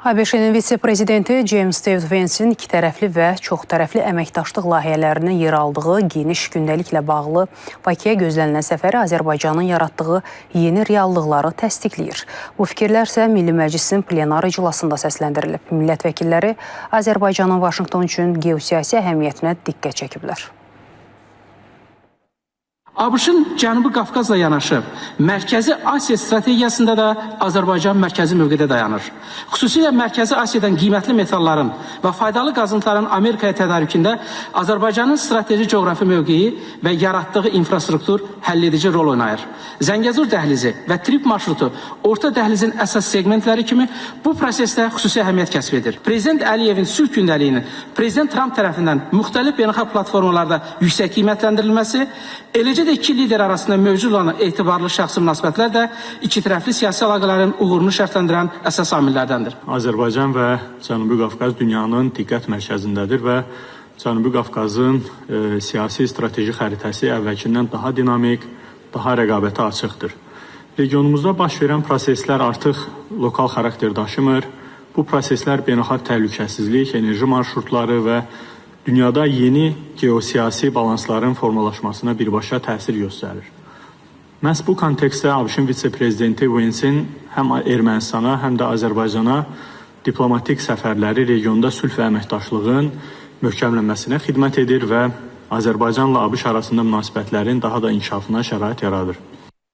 ABŞ-nin vitse-prezidenti James David Vance'in ikitərəfli və çoxtərəfli əməkdaşlıq layihələrinin yer aldığı geniş gündəliklə bağlı Bakıya gözlənilən səfəri Azərbaycanın yaratdığı yeni reallıqları təsdiqləyir. Bu fikirlər isə Milli Məclisin plenar iclasında səsləndirilib. Millət vəkilləri Azərbaycanın Vaşinqton üçün geosiyasi əhəmiyyətinə diqqət çəkiblər. ABŞ-ın Cənubi Qafqazla yanaşı, Mərkəzi Asiya strategiyasında da Azərbaycan mərkəzi mövqedə dayanır. Xüsusilə Mərkəzi Asiyadan qiymətli metalların və faydalı qazıntıların Amerikaya tədarükündə Azərbaycanın strateji coğrafi mövqeyi və yaratdığı infrastruktur həlledici rol oynayır. Zəngəzur dəhlizi və Trip marşrutu orta dəhlizin əsas segmentləri kimi bu prosesdə xüsusi əhəmiyyət kəsb edir. Prezident Əliyevin sülh gündəliyinin Prezident Trump tərəfindən müxtəlif beynəlxalq platformalarda yüksək qiymətləndirilməsi, eləcə də iki lider arasında mövcud olan etibarlı şəxsi münasibətlər də iki tərəfli siyasi əlaqələrin uğurunu şərtləndirən əsas amillərdəndir. Azərbaycan və Cənubi Qafqaz dünyanın diqqət mərkəzindədir və Cənubi Qafqazın siyasi strateji xəritəsi əvvəlkindən daha dinamik, daha rəqabətə açıqdır. Regionumuzda baş verən proseslər artıq lokal xarakter daşımır. Bu proseslər beynəlxalq təhlükəsizlik, enerji marşrutları və dünyada yeni geosiyasi balansların formalaşmasına birbaşa təsir göstərir. Məhz bu kontekstdə ABŞ-ın vitse-prezidenti Vance'in həm Ermənistana, həm də Azərbaycana diplomatik səfərləri regionda sülh və əməkdaşlığın möhkəmlənməsinə xidmət edir və Azərbaycanla ABŞ arasında münasibətlərin daha da inkişafına şərait yaradır.